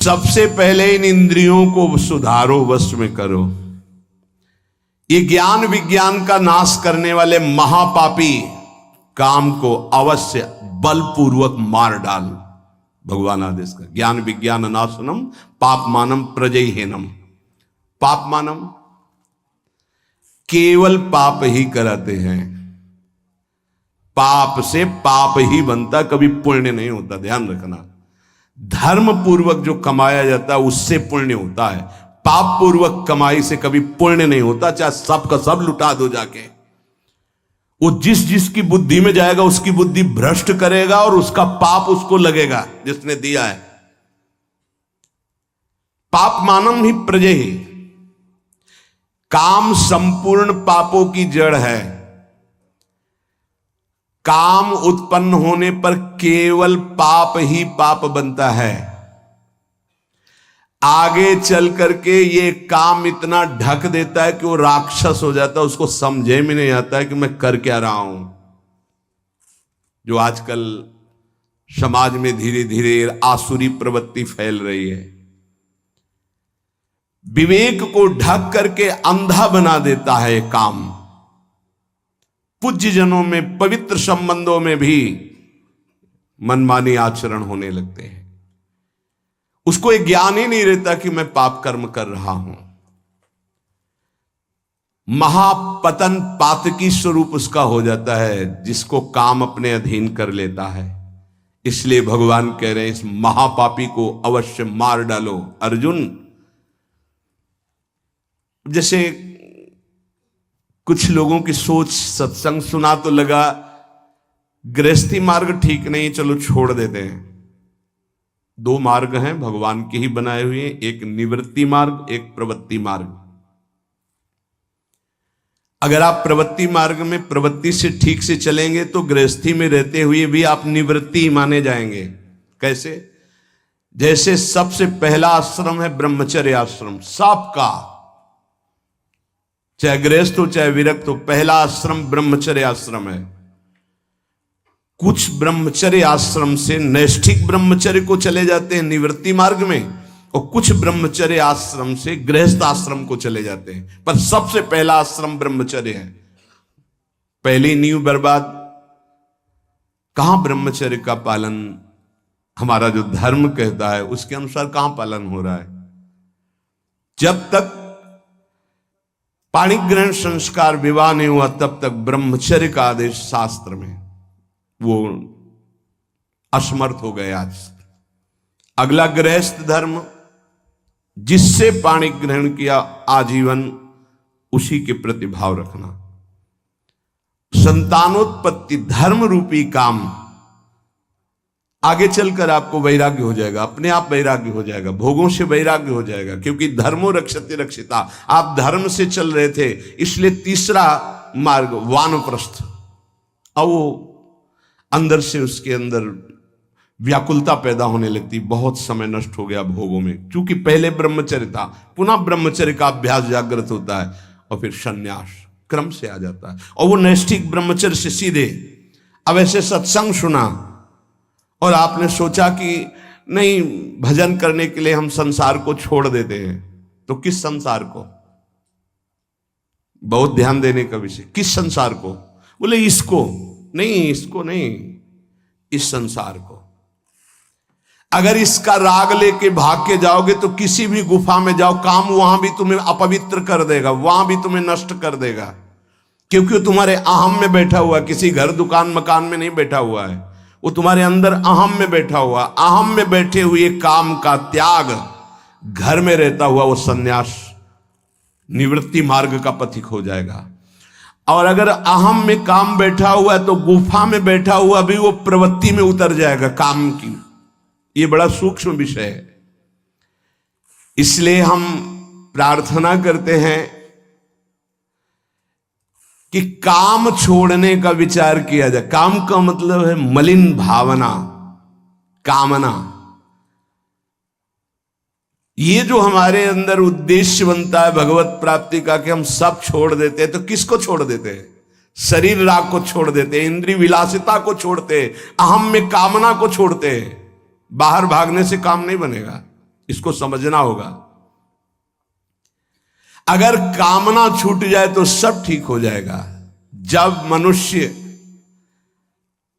सबसे पहले इन इंद्रियों को सुधारो, वश में करो। ये ज्ञान विज्ञान का नाश करने वाले महापापी काम को अवश्य बलपूर्वक मार डाल। भगवान आदेश का ज्ञान विज्ञान नाशनम पापमानम प्रजयहीनम। पापमानम केवल पाप ही कराते हैं। पाप से पाप ही बनता, कभी पुण्य नहीं होता, ध्यान रखना। धर्म पूर्वक जो कमाया जाता है उससे पुण्य होता है। पाप पूर्वक कमाई से कभी पुण्य नहीं होता, चाहे सब का सब लुटा दो जाके। वो जिस जिसकी बुद्धि में जाएगा उसकी बुद्धि भ्रष्ट करेगा और उसका पाप उसको लगेगा जिसने दिया है। पाप मानम ही प्रजय ही। काम संपूर्ण पापों की जड़ है। काम उत्पन्न होने पर केवल पाप ही पाप बनता है। आगे चल करके ये काम इतना ढक देता है कि वो राक्षस हो जाता है, उसको समझे में नहीं आता है कि मैं कर क्या रहा हूं। जो आजकल समाज में धीरे धीरे आसुरी प्रवृत्ति फैल रही है, विवेक को ढक करके अंधा बना देता है काम। पूज्य जनों में, पवित्र संबंधों में भी मनमानी आचरण होने लगते हैं। उसको एक ज्ञान ही नहीं रहता कि मैं पाप कर्म कर रहा हूं। महापतन पातकी स्वरूप उसका हो जाता है जिसको काम अपने अधीन कर लेता है। इसलिए भगवान कह रहे हैं इस महापापी को अवश्य मार डालो। अर्जुन, जैसे कुछ लोगों की सोच, सत्संग सुना तो लगा गृहस्थी मार्ग ठीक नहीं, चलो छोड़ देते हैं। दो मार्ग हैं भगवान के ही बनाए हुए, एक निवृत्ति मार्ग, एक प्रवृत्ति मार्ग। अगर आप प्रवृत्ति मार्ग में प्रवृत्ति से ठीक से चलेंगे तो गृहस्थी में रहते हुए भी आप निवृत्ति माने जाएंगे। कैसे? जैसे सबसे पहला आश्रम है ब्रह्मचर्य आश्रम, सबका, चाहे गृहस्थ हो चाहे विरक्त हो, पहला आश्रम ब्रह्मचर्य आश्रम है। कुछ ब्रह्मचर्य आश्रम से नैष्ठिक ब्रह्मचर्य को चले जाते हैं निवृत्ति मार्ग में, और कुछ ब्रह्मचर्य आश्रम से गृहस्थ आश्रम को चले जाते हैं। पर सबसे पहला आश्रम ब्रह्मचर्य है। पहली नींव बर्बाद। कहां ब्रह्मचर्य का पालन, हमारा जो धर्म कहता है उसके अनुसार कहां पालन हो रहा है? जब तक पाणिग्रहण संस्कार विवाह नहीं हुआ तब तक ब्रह्मचर्य का आदेश शास्त्र में वो असमर्थ हो गए। आज अगला गृहस्थ धर्म, जिससे पाणी ग्रहण किया आजीवन उसी के प्रति भाव रखना। संतानोत्पत्ति धर्म रूपी काम, आगे चलकर आपको वैराग्य हो जाएगा, अपने आप वैराग्य हो जाएगा, भोगों से वैराग्य हो जाएगा, क्योंकि धर्मो रक्षते रक्षिता। आप धर्म से चल रहे थे, इसलिए तीसरा मार्ग वानप्रस्थ। अब वो अंदर से उसके अंदर व्याकुलता पैदा होने लगती, बहुत समय नष्ट हो गया भोगों में। क्योंकि पहले ब्रह्मचर्य था, पुनः ब्रह्मचर्य का अभ्यास जागृत होता है और फिर संन्यास क्रम से आ जाता है। और वो नैष्ठिक ब्रह्मचर्य से सीधे, अब ऐसे सत्संग सुना और आपने सोचा कि नहीं, भजन करने के लिए हम संसार को छोड़ देते हैं, तो किस संसार को? बहुत ध्यान देने का विषय, किस संसार को? बोले इसको नहीं, इसको नहीं, इस संसार को। अगर इसका राग लेके भाग के जाओगे तो किसी भी गुफा में जाओ, काम वहां भी तुम्हें अपवित्र कर देगा, वहां भी तुम्हें नष्ट कर देगा, क्योंकि वो तुम्हारे अहम में बैठा हुआ है। किसी घर दुकान मकान में नहीं बैठा हुआ है, वो तुम्हारे अंदर अहम में बैठा हुआ। अहम में बैठे हुए काम का त्याग, घर में रहता हुआ वो सन्यास निवृत्ति मार्ग का पथिक हो जाएगा। और अगर अहम में काम बैठा हुआ है तो गुफा में बैठा हुआ भी वो प्रवृत्ति में उतर जाएगा काम की। ये बड़ा सूक्ष्म विषय है। इसलिए हम प्रार्थना करते हैं कि काम छोड़ने का विचार किया जाए। काम का मतलब है मलिन भावना, कामना। ये जो हमारे अंदर उद्देश्य बनता है भगवत प्राप्ति का कि हम सब छोड़ देते हैं, तो किसको छोड़ देते हैं? शरीर राग को छोड़ देते हैं, इंद्रिय विलासिता को छोड़ते हैं, अहम में कामना को छोड़ते हैं। बाहर भागने से काम नहीं बनेगा, इसको समझना होगा। अगर कामना छूट जाए तो सब ठीक हो जाएगा। जब मनुष्य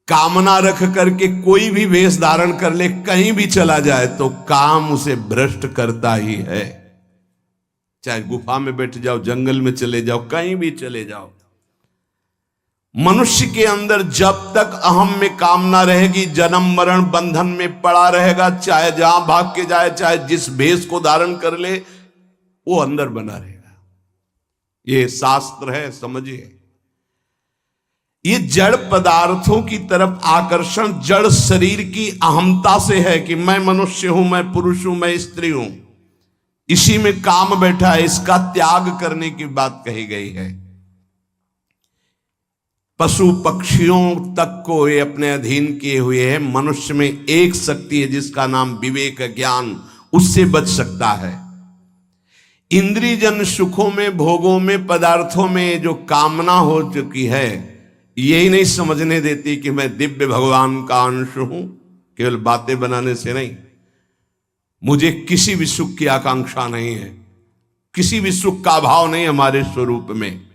कामना रख करके कोई भी वेश धारण कर ले, कहीं भी चला जाए, तो काम उसे भ्रष्ट करता ही है। चाहे गुफा में बैठ जाओ, जंगल में चले जाओ, कहीं भी चले जाओ, मनुष्य के अंदर जब तक अहम में कामना रहेगी, जन्म मरण बंधन में पड़ा रहेगा। चाहे जहां भाग के जाए, चाहे जिस भेष को धारण कर ले, वो अंदर बना रहेगा। ये शास्त्र है, समझिए। ये जड़ पदार्थों की तरफ आकर्षण जड़ शरीर की अहमता से है कि मैं मनुष्य हूं, मैं पुरुष हूं, मैं स्त्री हूं। इसी में काम बैठा है। इसका त्याग करने की बात कही गई है। पशु पक्षियों तक को ये अपने अधीन किए हुए हैं। मनुष्य में एक शक्ति है जिसका नाम विवेक, ज्ञान, उससे बच सकता है। इंद्रिय जन सुखों में, भोगों में, पदार्थों में जो कामना हो चुकी है, यही नहीं समझने देती कि मैं दिव्य भगवान का अंश हूं। केवल बातें बनाने से नहीं, मुझे किसी भी सुख की आकांक्षा नहीं है, किसी भी सुख का अभाव नहीं हमारे स्वरूप में।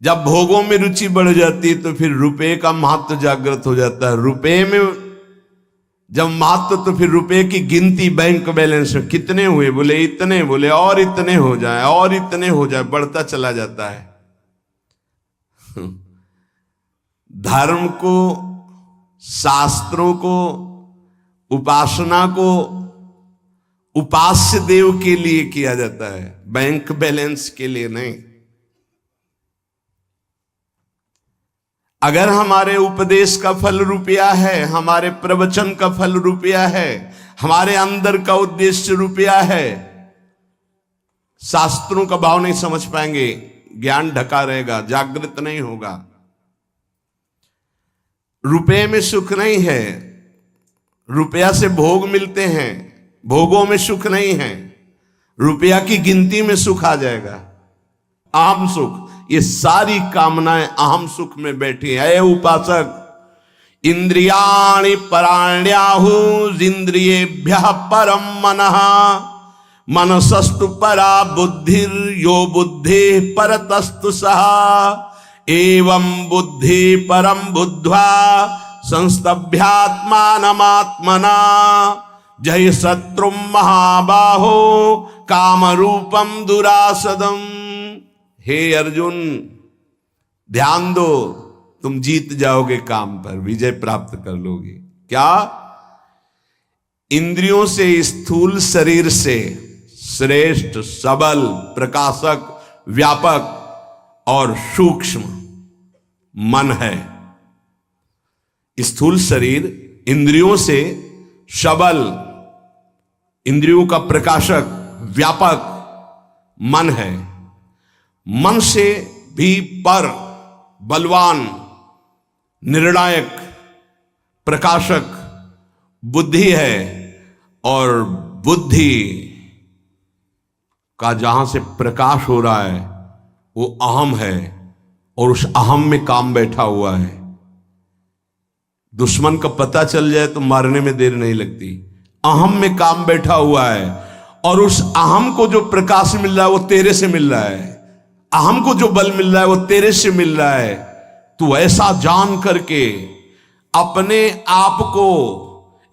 जब भोगों में रुचि बढ़ जाती है तो फिर रुपए का महत्व जागृत हो जाता है। रुपए में जब महत्व, तो फिर रुपए की गिनती बैंक बैलेंस में कितने हुए, बोले इतने, बोले और इतने हो जाए, और इतने हो जाए, बढ़ता चला जाता है। धर्म को, शास्त्रों को, उपासना को उपास्य देव के लिए किया जाता है, बैंक बैलेंस के लिए नहीं। अगर हमारे उपदेश का फल रुपया है, हमारे प्रवचन का फल रुपया है, हमारे अंदर का उद्देश्य रुपया है, शास्त्रों का भाव नहीं समझ पाएंगे, ज्ञान ढका रहेगा, जागृत नहीं होगा। रुपये में सुख नहीं है, रुपया से भोग मिलते हैं, भोगों में सुख नहीं है। रुपया की गिनती में सुख आ जाएगा, अहम सुख। ये सारी कामनाएं अहम सुख में बैठी है। उपासक, इंद्रियाणि पराण्याहुरिन्द्रियेभ्यः परम मनः, मनसस्तु परा बुद्धिर यो बुद्धि परतस्तु सः, एवं बुद्धि परम बुद्ध्वा संस्तभ्यात्मानमात्मना, जय शत्रुम महाबाहो कामरूपम दुरासदम। हे अर्जुन, ध्यान दो, तुम जीत जाओगे, काम पर विजय प्राप्त कर लोगे। क्या? इंद्रियों से, स्थूल शरीर से श्रेष्ठ, सबल, प्रकाशक, व्यापक और सूक्ष्म मन है। स्थूल शरीर इंद्रियों से सबल, इंद्रियों का प्रकाशक, व्यापक मन है। मन से भी पर, बलवान, निर्णायक, प्रकाशक बुद्धि है। और बुद्धि का जहां से प्रकाश हो रहा है वो अहम है, और उस अहम में काम बैठा हुआ है। दुश्मन का पता चल जाए तो मारने में देर नहीं लगती। अहम में काम बैठा हुआ है, और उस अहम को जो प्रकाश मिल रहा है वो तेरे से मिल रहा है। अहम को जो बल मिल रहा है वो तेरे से मिल रहा है। तू ऐसा जान करके अपने आप को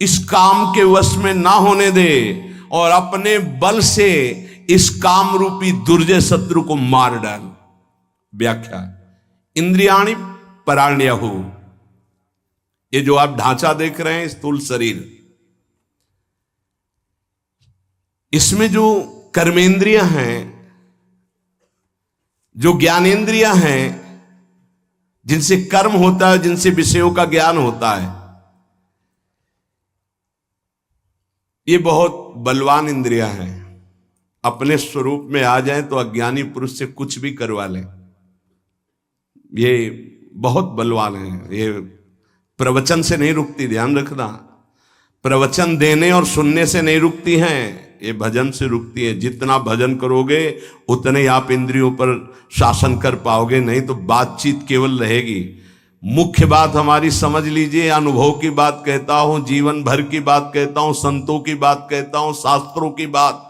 इस काम के वश में ना होने दे, और अपने बल से इस काम रूपी दुर्जय शत्रु को मार डाल। व्याख्या, इंद्रियाणि पराण्याहु, ये जो आप ढांचा देख रहे हैं, स्थूल शरीर, इसमें जो कर्मेंद्रियां हैं, जो ज्ञानेंद्रियां हैं, जिनसे कर्म होता है, जिनसे विषयों का ज्ञान होता है, ये बहुत बलवान इंद्रियां हैं। अपने स्वरूप में आ जाएं तो अज्ञानी पुरुष से कुछ भी करवा लें। ये बहुत बलवान है। ये प्रवचन से नहीं रुकती, ध्यान रखना। प्रवचन देने और सुनने से नहीं रुकती हैं, ये भजन से रुकती है। जितना भजन करोगे उतने आप इंद्रियों पर शासन कर पाओगे, नहीं तो बातचीत केवल रहेगी। मुख्य बात हमारी समझ लीजिए, अनुभव की बात कहता हूं, जीवन भर की बात कहता हूं, संतों की बात कहता हूं, शास्त्रों की बात।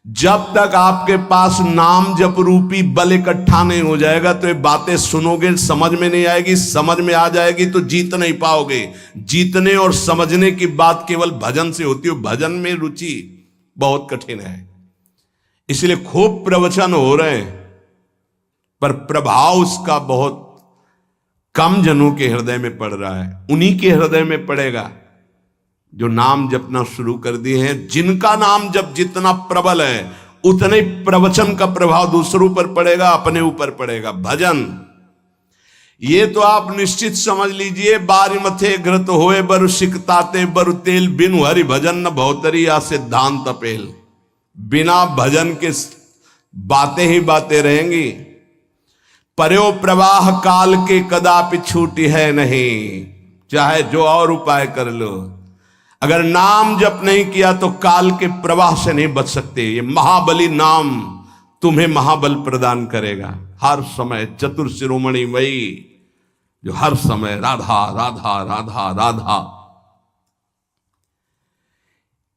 जब तक आपके पास नाम जप रूपी बल इकट्ठा नहीं हो जाएगा तो ये बातें सुनोगे, समझ में नहीं आएगी, समझ में आ जाएगी तो जीत नहीं पाओगे। जीतने और समझने की बात केवल भजन से होती है, भजन में रुचि बहुत कठिन है। इसलिए खूब प्रवचन हो रहे हैं पर प्रभाव उसका बहुत कम जनों के हृदय में पड़ रहा है। उन्हीं के हृदय में पड़ेगा जो नाम जपना शुरू कर दिए हैं। जिनका नाम जप जितना प्रबल है उतने प्रवचन का प्रभाव दूसरों पर पड़ेगा, अपने ऊपर पड़ेगा। भजन ये तो आप निश्चित समझ लीजिए, बारी मथे घृत होए बरु सिकताते बरु तेल, बिनु हरि भजन न भौतरी या सिद्धांत अपेल। बिना भजन के बातें ही बातें रहेंगी। पर्यो प्रवाह काल के कदापि छूटी है नहीं, चाहे जो और उपाय कर लो, अगर नाम जप नहीं किया तो काल के प्रवाह से नहीं बच सकते। ये महाबली नाम तुम्हें महाबल प्रदान करेगा। हर समय चतुर शिरोमणि वही जो हर समय राधा राधा राधा राधा।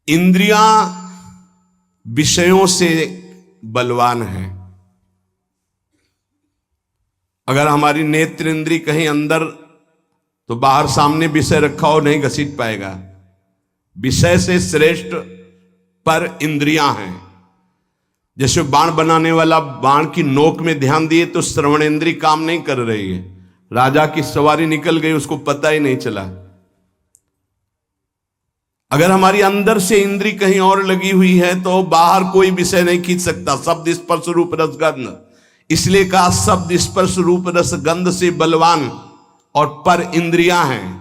इंद्रियां विषयों से बलवान है। अगर हमारी नेत्र इंद्री कहीं अंदर तो बाहर सामने विषय रखा हो नहीं घसीट पाएगा। विषय से श्रेष्ठ पर इंद्रियां हैं। जैसे बाण बनाने वाला बाण की नोक में ध्यान दिए तो श्रवणेंद्री काम नहीं कर रही है। राजा की सवारी निकल गई, उसको पता ही नहीं चला। अगर हमारी अंदर से इंद्री कहीं और लगी हुई है तो बाहर कोई विषय नहीं खींच सकता। शब्द स्पर्श रूप रस गंध, इसलिए कहा शब्द स्पर्श रूप रस गंध से बलवान और पर इंद्रियां हैं।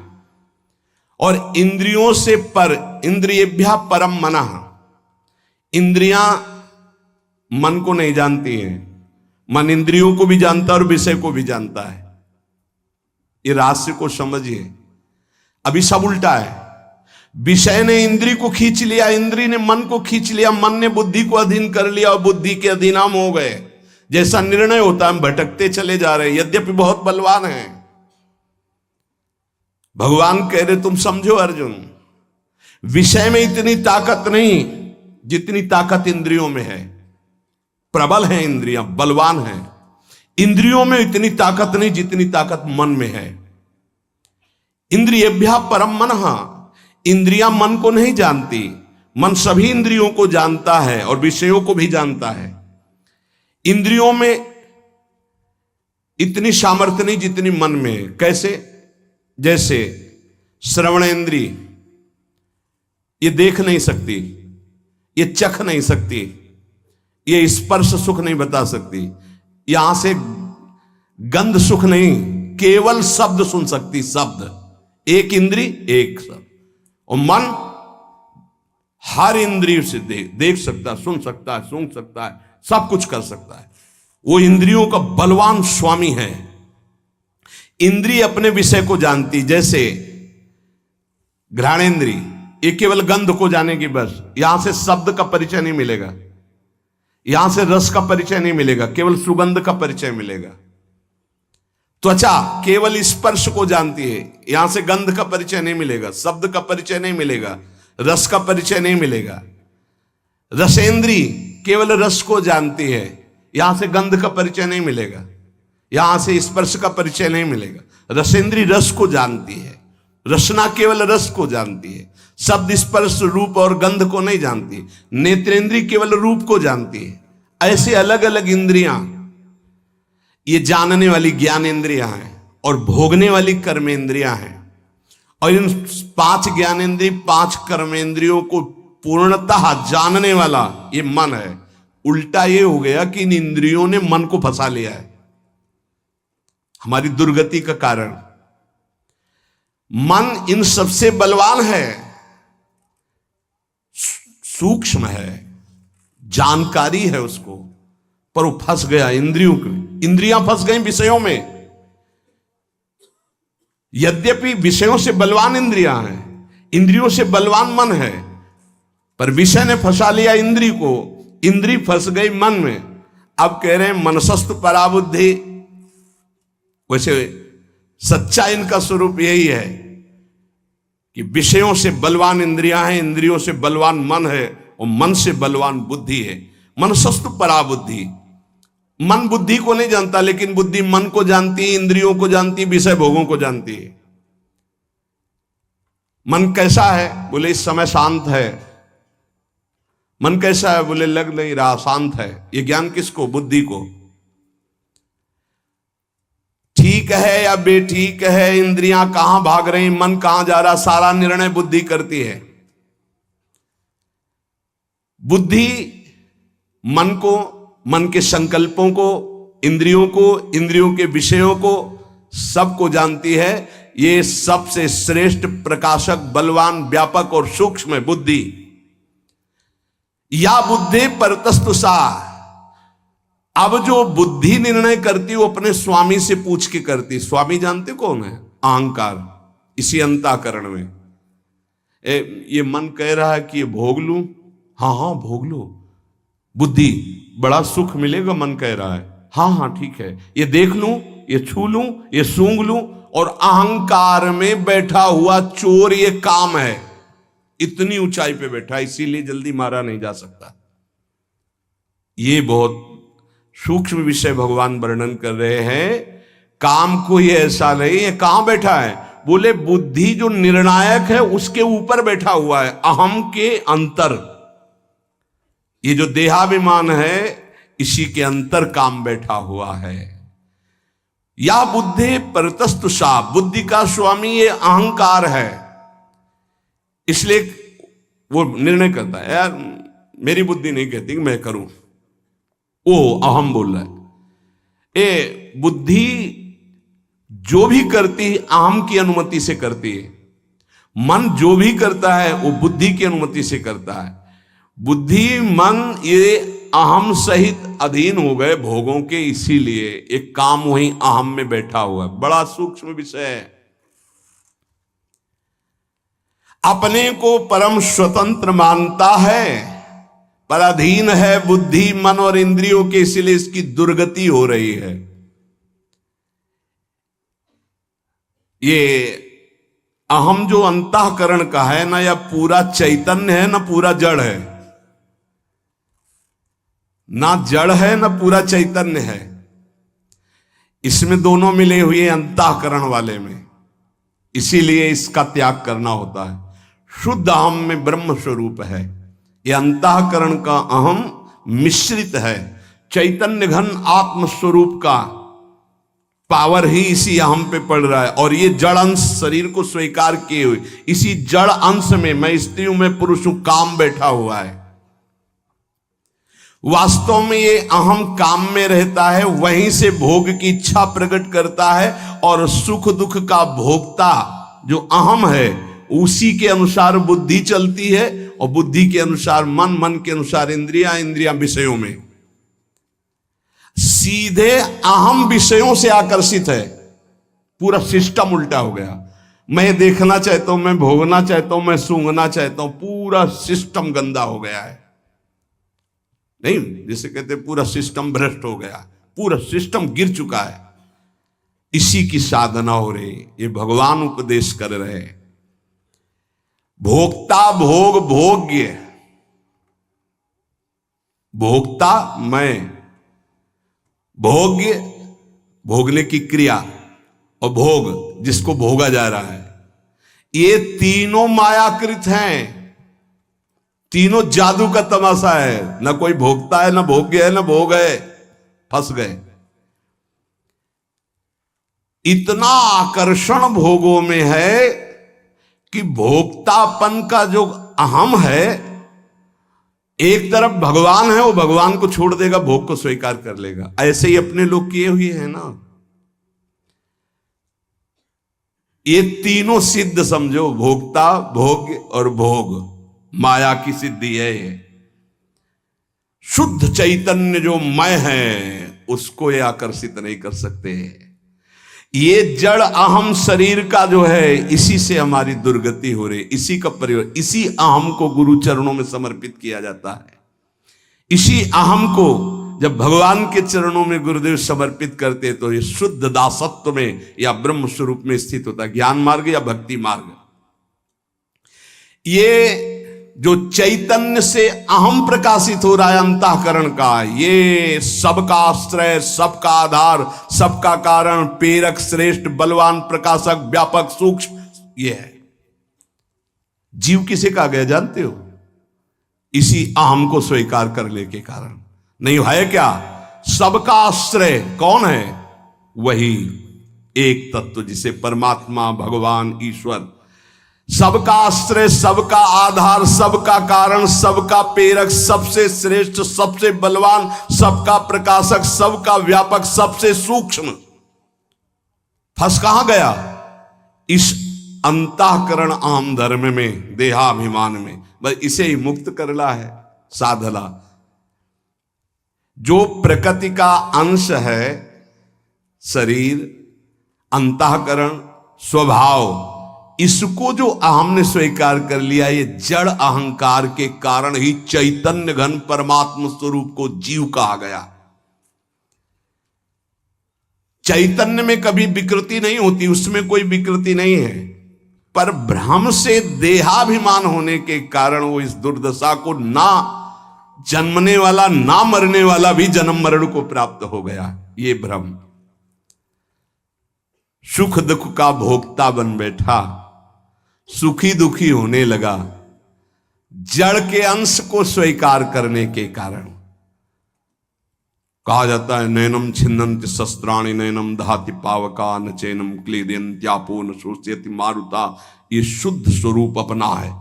और इंद्रियों से पर, इंद्रियेभ्यः परम मनः। इंद्रियां मन को नहीं जानती हैं, मन इंद्रियों को भी जानता है और विषय को भी जानता है। ये रहस्य को समझिए। अभी सब उल्टा है। विषय ने इंद्री को खींच लिया, इंद्री ने मन को खींच लिया, मन ने बुद्धि को अधीन कर लिया और बुद्धि के अधीन हम हो गए। जैसा निर्णय होता है हम भटकते चले जा रहे हैं, यद्यपि बहुत बलवान हैं। भगवान कह रहे तुम समझो अर्जुन, विषय में इतनी ताकत नहीं जितनी ताकत इंद्रियों में है। प्रबल है इंद्रियां, बलवान है। इंद्रियों में इतनी ताकत नहीं जितनी ताकत मन में है। इंद्रियेभ्यः परम मनः। इंद्रियां मन को नहीं जानती, मन सभी इंद्रियों को जानता है और विषयों को भी जानता है। इंद्रियों में इतनी सामर्थ्य नहीं जितनी मन में है। कैसे? जैसे श्रवणेंद्री ये देख नहीं सकती, ये चख नहीं सकती, ये स्पर्श सुख नहीं बता सकती, यहां से गंध सुख नहीं, केवल शब्द सुन सकती। शब्द एक इंद्री एक शब्द। और मन हर इंद्रिय से देख सकता है, सुन सकता है, सूंघ सकता है, सब कुछ कर सकता है। वो इंद्रियों का बलवान स्वामी है। इंद्रिय अपने विषय को जानती, जैसे घ्राणेंद्री ये केवल गंध को जानेगी बस। यहां से शब्द का परिचय नहीं मिलेगा, यहां से रस का परिचय नहीं मिलेगा, केवल सुगंध का परिचय मिलेगा। त्वचा केवल स्पर्श को जानती है, यहां से गंध का परिचय नहीं मिलेगा, शब्द का परिचय नहीं मिलेगा, रस का परिचय नहीं मिलेगा। रसेंद्री केवल रस को जानती है, यहां से गंध का परिचय नहीं मिलेगा, यहां से स्पर्श का परिचय नहीं मिलेगा। रसेंद्री रस को जानती है, रसना केवल रस को जानती है, शब्द स्पर्श रूप और गंध को नहीं जानती। नेत्रेंद्री केवल रूप को जानती है। ऐसे अलग अलग इंद्रियां, ये जानने वाली ज्ञानेंद्रियां हैं और भोगने वाली कर्मेंद्रियां हैं। और इन 5 ज्ञानेंद्रिय 5 कर्मेंद्रियों को पूर्णतः जानने वाला ये मन है। उल्टा ये हो गया कि इन इंद्रियों ने मन को फंसा लिया है। हमारी दुर्गति का कारण मन इन सबसे बलवान है, सूक्ष्म है, जानकारी है उसको, पर वो फंस गया इंद्रियों को। इंद्रियां फंस गई विषयों में। यद्यपि विषयों से बलवान इंद्रियां हैं, इंद्रियों से बलवान मन है, पर विषय ने फंसा लिया इंद्री को, इंद्री फंस गई मन में। अब कह रहे हैं मनसस्तु पराबुद्धि। वैसे सच्चा इनका स्वरूप यही है कि विषयों से बलवान इंद्रियां हैं, इंद्रियों से बलवान मन है और मन से बलवान बुद्धि है। मनसस्तु परा बुद्धि। मन बुद्धि को नहीं जानता, लेकिन बुद्धि मन को जानती है, इंद्रियों को जानती है, विषय भोगों को जानती है। मन कैसा है? बोले इस समय शांत है। मन कैसा है? बोले लग नहीं रहा, शांत है। ये ज्ञान किसको? बुद्धि को। ठीक है या बेठीक है, इंद्रियां कहां भाग रही, मन कहां जा रहा, सारा निर्णय बुद्धि करती है। बुद्धि मन को, मन के संकल्पों को, इंद्रियों को, इंद्रियों के विषयों को, सबको जानती है। ये सबसे श्रेष्ठ प्रकाशक, बलवान, व्यापक और सूक्ष्म है बुद्धि। या बुद्धि परतस्तु सा। अब जो बुद्धि निर्णय करती वो अपने स्वामी से पूछ के करती। स्वामी जानते कौन है? अहंकार। इसी अंतःकरण में ये मन कह रहा है कि ये भोग लूं, हाँ हाँ भोग लो। बुद्धि बड़ा सुख मिलेगा, मन कह रहा है हाँ हाँ ठीक है। ये देख लूं, ये छू लूं, ये सूंघ लूं। और अहंकार में बैठा हुआ चोर ये काम है। इतनी ऊंचाई पे बैठा, इसीलिए जल्दी मारा नहीं जा सकता। ये बहुत सूक्ष्म विषय भगवान वर्णन कर रहे हैं। काम कोई ऐसा नहीं है। कहां बैठा है? बोले बुद्धि जो निर्णायक है उसके ऊपर बैठा हुआ है, अहम के अंतर। ये जो देहाभिमान है इसी के अंतर काम बैठा हुआ है। या बुद्धि परतस्तु सा। बुद्धि का स्वामी ये अहंकार है। इसलिए वो निर्णय करता है, यार मेरी बुद्धि नहीं कहती कि मैं करूं, वो अहम बोल रहा है। ए बुद्धि जो भी करती है अहम की अनुमति से करती है। मन जो भी करता है वो बुद्धि की अनुमति से करता है। बुद्धि मन ये अहम सहित अधीन हो गए भोगों के, इसीलिए एक काम वहीं अहम में बैठा हुआ है। बड़ा सूक्ष्म विषय है। अपने को परम स्वतंत्र मानता है, पर अधीन है बुद्धि, मन और इंद्रियों के, इसलिए इसकी दुर्गति हो रही है। ये अहम जो अंतःकरण का है ना, या पूरा चैतन्य है ना पूरा जड़ है। ना जड़ है ना पूरा चैतन्य है। इसमें दोनों मिले हुए अंतःकरण वाले में, इसीलिए इसका त्याग करना होता है। शुद्ध अहम में ब्रह्म स्वरूप है। यह अंतःकरण का अहम मिश्रित है। चैतन्य घन आत्म स्वरूप का पावर ही इसी अहम पे पड़ रहा है। और ये जड़ अंश शरीर को स्वीकार किए हुए, इसी जड़ अंश में मैं स्त्री हूं, मैं पुरुष हूं, काम बैठा हुआ है। वास्तव में ये अहम काम में रहता है, वहीं से भोग की इच्छा प्रकट करता है। और सुख दुख का भोक्ता जो अहम है उसी के अनुसार बुद्धि चलती है, और बुद्धि के अनुसार मन, मन के अनुसार इंद्रियां, इंद्रियां विषयों में। सीधे अहम विषयों से आकर्षित है। पूरा सिस्टम उल्टा हो गया। मैं देखना चाहता हूं, मैं भोगना चाहता हूं, मैं सूंघना चाहता हूं। पूरा सिस्टम गंदा हो गया है। नहीं, जिसे कहते हैं पूरा सिस्टम भ्रष्ट हो गया, पूरा सिस्टम गिर चुका है। इसी की साधना हो रही, ये भगवान उपदेश कर रहे हैं। भोक्ता भोग भोग्य। भोक्ता मैं, भोग्य भोगने की क्रिया, और भोग जिसको भोगा जा रहा है। ये तीनों मायाकृत हैं। तीनों जादू का तमाशा है। ना कोई भोगता है, ना भोग्य है, ना भोग है। फंस गए। इतना आकर्षण भोगों में है कि भोक्तापन का जो अहम है, एक तरफ भगवान है, वो भगवान को छोड़ देगा, भोग को स्वीकार कर लेगा। ऐसे ही अपने लोग किए हुए हैं ना। ये तीनों सिद्ध समझो, भोक्ता, भोग्य और भोग, माया की सिद्धि है ये। शुद्ध चैतन्य जो मैं है उसको ये आकर्षित नहीं कर सकते। ये जड़ अहम शरीर का जो है, इसी से हमारी दुर्गति हो रही। इसी का प्रयोग, इसी अहम को गुरु चरणों में समर्पित किया जाता है। इसी अहम को जब भगवान के चरणों में गुरुदेव समर्पित करते तो ये शुद्ध दासत्व में या ब्रह्म स्वरूप में स्थित होता, ज्ञान मार्ग या भक्ति मार्ग। ये जो चैतन्य से अहम प्रकाशित हो रहा है अंतःकरण का, ये सबका आश्रय, सबका आधार, सबका कारण, प्रेरक, श्रेष्ठ, बलवान, प्रकाशक, व्यापक, सूक्ष्म, ये है। जीव किसे कहा गया जानते हो? इसी अहम को स्वीकार करने के कारण। नहीं है क्या? सबका आश्रय कौन है? वही एक तत्व जिसे परमात्मा, भगवान, ईश्वर, सबका आश्रय, सबका आधार, सबका कारण, सबका प्रेरक, सबसे श्रेष्ठ, सबसे बलवान, सबका प्रकाशक, सबका व्यापक, सबसे सूक्ष्म। फंस कहां गया? इस अंतःकरण अहम धर्म में, देहाभिमान में। बस इसे ही मुक्त करना है साधना। जो प्रकृति का अंश है, शरीर, अंतःकरण, स्वभाव, इसको जो अहम ने स्वीकार कर लिया, ये जड़ अहंकार के कारण ही चैतन्य घन परमात्मा स्वरूप को जीव कहा गया। चैतन्य में कभी विकृति नहीं होती, उसमें कोई विकृति नहीं है, पर भ्रम से देहाभिमान होने के कारण वो इस दुर्दशा को, ना जन्मने वाला ना मरने वाला भी जन्म मरण को प्राप्त हो गया। ये भ्रम सुख दुख का भोक्ता बन बैठा, सुखी दुखी होने लगा, जड़ के अंश को स्वीकार करने के कारण। कहा जाता है नैनम छिन्नन्ति शस्त्राणि नैनम दहाति पावका न चैनम क्लेदयन्त्यापो न शोष्यति मारुता। ये शुद्ध स्वरूप अपना है।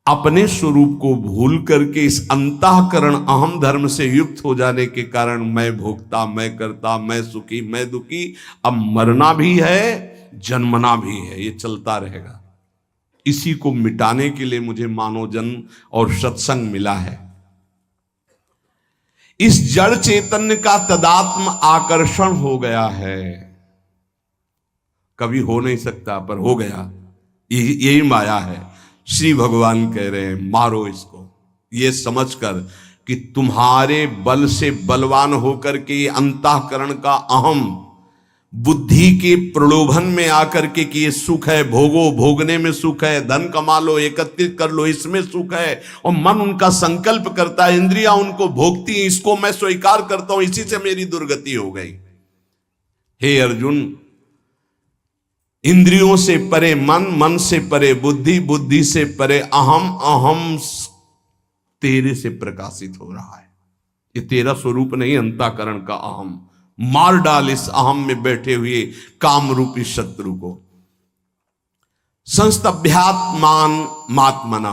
अपने स्वरूप को भूल करके इस अंतःकरण अहम धर्म से युक्त हो जाने के कारण मैं भोक्ता, मैं करता, मैं सुखी, मैं दुखी। अब मरना भी है, जन्मना भी है, ये चलता रहेगा। इसी को मिटाने के लिए मुझे मानव जन्म और सत्संग मिला है। इस जड़ चैतन्य का तदात्म आकर्षण हो गया है, कभी हो नहीं सकता पर हो गया। यही माया है। श्री भगवान कह रहे हैं मारो इसको, ये समझकर कि तुम्हारे बल से बलवान होकर के अंतःकरण का अहम बुद्धि के प्रलोभन में आकर के कि ये सुख है, भोगो, भोगने में सुख है, धन कमा लो, एकत्रित कर लो, इसमें सुख है, और मन उनका संकल्प करता है, इंद्रियां उनको भोगती, इसको मैं स्वीकार करता हूं, इसी से मेरी दुर्गति हो गई। हे अर्जुन, इंद्रियों से परे मन, मन से परे बुद्धि, बुद्धि से परे अहम, अहम तेरे से प्रकाशित हो रहा है। ये तेरा स्वरूप नहीं, अंतःकरण का अहम। मार डाल इस अहम में बैठे हुए काम रूपी शत्रु को। संस्तभ्यात्मान मात्मना,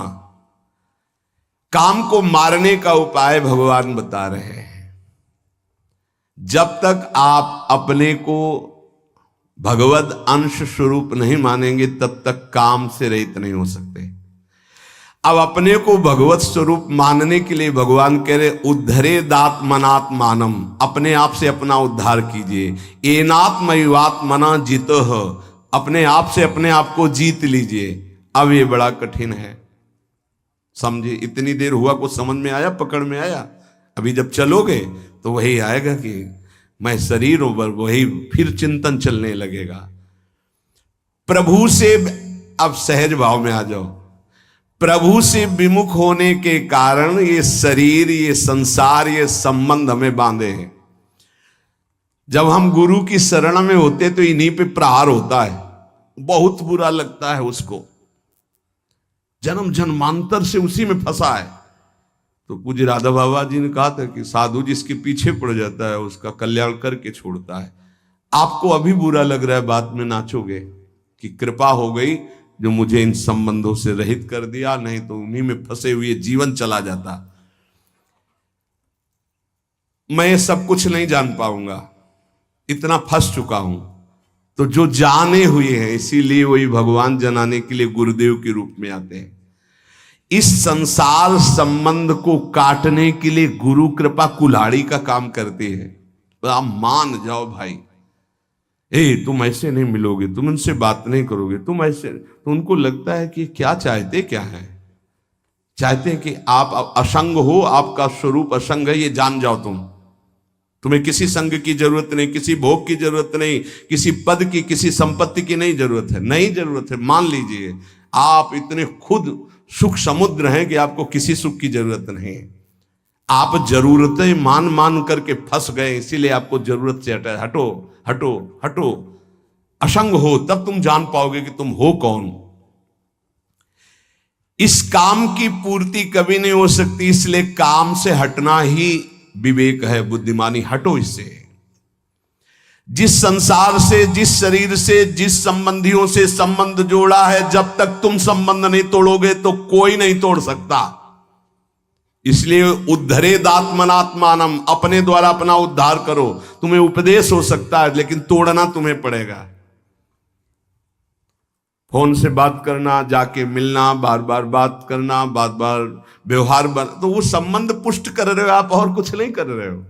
काम को मारने का उपाय भगवान बता रहे हैं। जब तक आप अपने को भगवद अंश स्वरूप नहीं मानेंगे तब तक काम से रहित नहीं हो सकते। अब अपने को भगवत स्वरूप मानने के लिए भगवान कह रहे उद्धरेदात्मनात्मानम, अपने आप से अपना उद्धार कीजिए। एनात्मयुवात्मना जितो, अपने आप से अपने आप को जीत लीजिए। अब ये बड़ा कठिन है, समझे? इतनी देर हुआ, कुछ समझ में आया, पकड़ में आया? अभी जब चलोगे तो वही आएगा कि मैं शरीर हूं, पर वही फिर चिंतन चलने लगेगा। प्रभु से अब सहज भाव में आ जाओ। प्रभु से विमुख होने के कारण ये शरीर, ये संसार, ये संबंध हमें बांधे हैं। जब हम गुरु की शरण में होते तो इन्हीं पे प्रहार होता है, बहुत बुरा लगता है उसको। जन्म जन्मांतर से उसी में फंसा है। तो पूज्य राधा बाबा जी ने कहा था कि साधु जिसके पीछे पड़ जाता है उसका कल्याण करके छोड़ता है। आपको अभी बुरा लग रहा है, बाद में नाचोगे कि कृपा हो गई जो मुझे इन संबंधों से रहित कर दिया, नहीं तो उन्हीं में फंसे हुए जीवन चला जाता। मैं सब कुछ नहीं जान पाऊंगा, इतना फंस चुका हूं। तो जो जाने हुए हैं, इसीलिए वही भगवान जनाने के लिए गुरुदेव के रूप में आते हैं। इस संसार संबंध को काटने के लिए गुरु कृपा कुल्हाड़ी का काम करती है। तो आप मान जाओ भाई, तुम ऐसे नहीं मिलोगे, तुम उनसे बात नहीं करोगे, तुम ऐसे। तो उनको लगता है कि क्या चाहते क्या है? चाहते हैं कि आप असंग हो, आपका स्वरूप असंग है, ये जान जाओ तुम। तुम्हें किसी संग की जरूरत नहीं, किसी भोग की जरूरत नहीं, किसी पद की, किसी संपत्ति की नहीं जरूरत है, नहीं जरूरत है। मान लीजिए आप इतने खुद सुख समुद्र हैं कि आपको किसी सुख की जरूरत नहीं। आप जरूरतें मान मान करके फंस गए, इसीलिए आपको जरूरत से हटो हटो हटो। असंग हो तब तुम जान पाओगे कि तुम हो कौन। इस काम की पूर्ति कभी नहीं हो सकती, इसलिए काम से हटना ही विवेक है, बुद्धिमानी। हटो इससे। जिस संसार से, जिस शरीर से, जिस संबंधियों से संबंध जोड़ा है, जब तक तुम संबंध नहीं तोड़ोगे तो कोई नहीं तोड़ सकता। इसलिए उद्धरेदात्मनात्मानम, अपने द्वारा अपना उद्धार करो। तुम्हें उपदेश हो सकता है लेकिन तोड़ना तुम्हें पड़ेगा। फोन से बात करना, जाके मिलना, बार बार बात करना, बार बार व्यवहार तो वो संबंध पुष्ट कर रहे हो आप, और कुछ नहीं कर रहे हो।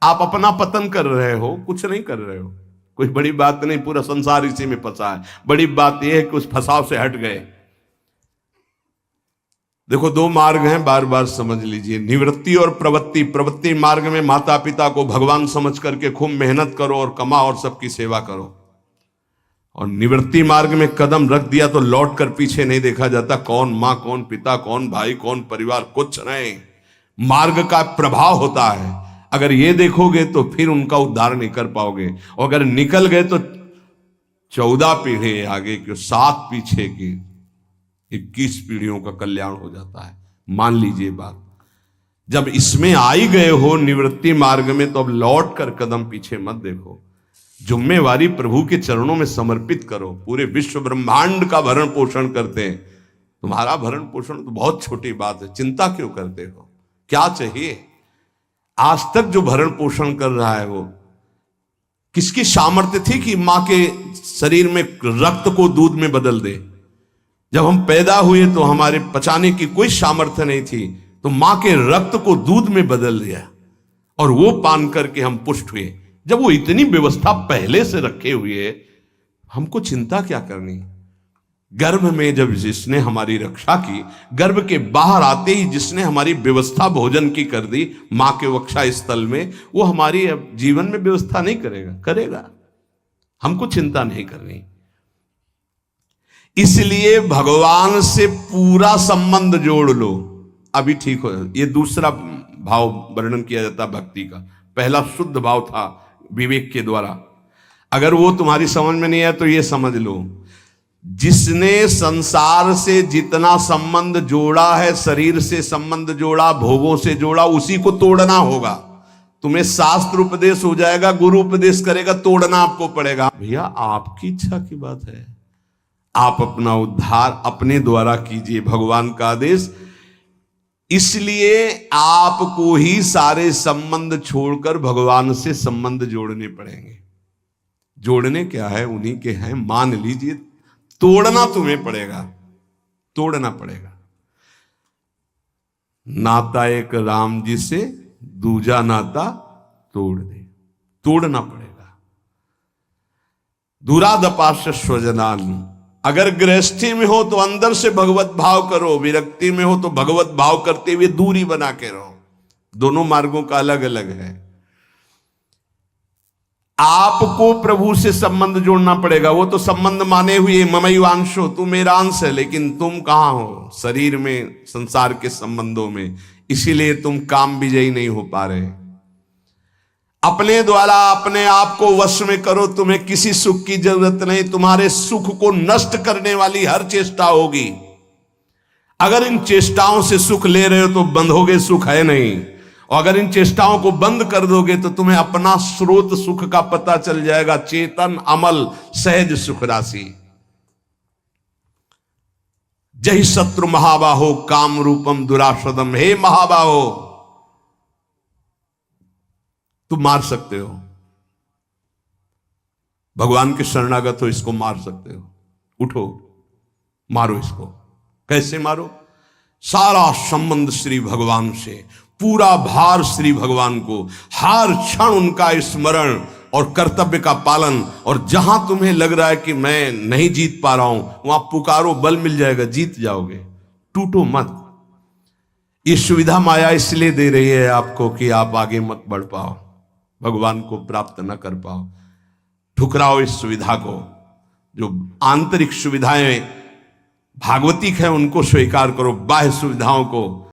आप अपना पतन कर रहे हो, कुछ नहीं कर रहे हो। कोई बड़ी बात नहीं, पूरा संसार इसी में फंसा है। बड़ी बात यह है कि उस फंसाव से हट गए। देखो दो मार्ग हैं, बार बार समझ लीजिए, निवृत्ति और प्रवृत्ति। प्रवृत्ति मार्ग में माता पिता को भगवान समझ करके खूब मेहनत करो और कमाओ और सबकी सेवा करो। और निवृत्ति मार्ग में कदम रख दिया तो लौट कर पीछे नहीं देखा जाता। कौन माँ, कौन पिता, कौन भाई, कौन परिवार, कुछ नहीं। मार्ग का प्रभाव होता है। अगर ये देखोगे तो फिर उनका उद्धार नहीं कर पाओगे, और अगर निकल गए तो 14 पीढ़ी आगे की, 7 पीछे की, 21 पीढ़ियों का कल्याण हो जाता है। मान लीजिए बात। जब इसमें आई गए हो निवृत्ति मार्ग में, तो अब लौट कर कदम पीछे मत देखो। जिम्मेवारी प्रभु के चरणों में समर्पित करो। पूरे विश्व ब्रह्मांड का भरण पोषण करते हैं, तुम्हारा भरण पोषण तो बहुत छोटी बात है। चिंता क्यों करते हो? क्या चाहिए? आज तक जो भरण पोषण कर रहा है वो किसकी सामर्थ्य थी कि मां के शरीर में रक्त को दूध में बदल दे? जब हम पैदा हुए तो हमारे पचाने की कोई सामर्थ्य नहीं थी, तो मां के रक्त को दूध में बदल दिया और वो पान करके हम पुष्ट हुए। जब वो इतनी व्यवस्था पहले से रखे हुए, हमको चिंता क्या करनी? गर्भ में जब जिसने हमारी रक्षा की, गर्भ के बाहर आते ही जिसने हमारी व्यवस्था भोजन की कर दी मां के वक्षा स्थल में, वो हमारी जीवन में व्यवस्था नहीं करेगा? करेगा। हमको चिंता नहीं करनी। इसलिए भगवान से पूरा संबंध जोड़ लो, अभी ठीक हो। ये दूसरा भाव वर्णन किया जाता भक्ति का। पहला शुद्ध भाव था विवेक के द्वारा। अगर वो तुम्हारी समझ में नहीं है तो ये समझ लो, जिसने संसार से जितना संबंध जोड़ा है, शरीर से संबंध जोड़ा, भोगों से जोड़ा, उसी को तोड़ना होगा। तुम्हें शास्त्र उपदेश हो जाएगा, गुरु उपदेश करेगा, तोड़ना आपको पड़ेगा। भैया आपकी इच्छा की बात है, आप अपना उद्धार अपने द्वारा कीजिए, भगवान का आदेश। इसलिए आपको ही सारे संबंध छोड़कर भगवान से संबंध जोड़ने पड़ेंगे। जोड़ने क्या है? उन्हीं के हैं, मान लीजिए। तोड़ना तुम्हें पड़ेगा, तोड़ना पड़ेगा। नाता एक राम जी से, दूजा नाता तोड़ दे, तोड़ना पड़ेगा। दुरादपाश स्वजनान। अगर गृहस्थी में हो तो अंदर से भगवत भाव करो, विरक्ति में हो तो भगवत भाव करते हुए दूरी बना के रहो। दोनों मार्गों का अलग अलग है। आपको प्रभु से संबंध जोड़ना पड़ेगा। वो तो संबंध माने हुए, ममैवांशो, तू मेरा अंश है, लेकिन तुम कहां हो? शरीर में, संसार के संबंधों में। इसीलिए तुम काम विजयी नहीं हो पा रहे। अपने द्वारा अपने आप को वश में करो, तुम्हें किसी सुख की जरूरत नहीं। तुम्हारे सुख को नष्ट करने वाली हर चेष्टा होगी। अगर इन चेष्टाओं से सुख ले रहे हो तो बंधोगे, सुख है नहीं। और अगर इन चेष्टाओं को बंद कर दोगे तो तुम्हें अपना स्रोत सुख का पता चल जाएगा। चेतन अमल सहज सुख राशि। जय शत्रु महाबाहो काम रूपम दुराशदम। हे महाबाहो, तुम मार सकते हो, भगवान के शरणागत हो, इसको मार सकते हो। उठो, मारो इसको। कैसे मारो? सारा संबंध श्री भगवान से, पूरा भार श्री भगवान को, हर क्षण उनका स्मरण और कर्तव्य का पालन। और जहां तुम्हें लग रहा है कि मैं नहीं जीत पा रहा हूं, वहां पुकारो, बल मिल जाएगा, जीत जाओगे। टूटो मत। ये सुविधा माया इसलिए दे रही है आपको कि आप आगे मत बढ़ पाओ। भगवान को प्राप्त न कर पाओ। ठुकराओ इस सुविधा को। जो आंतरिक सुविधाएं भागवतिक है उनको स्वीकार करो, बाह्य सुविधाओं को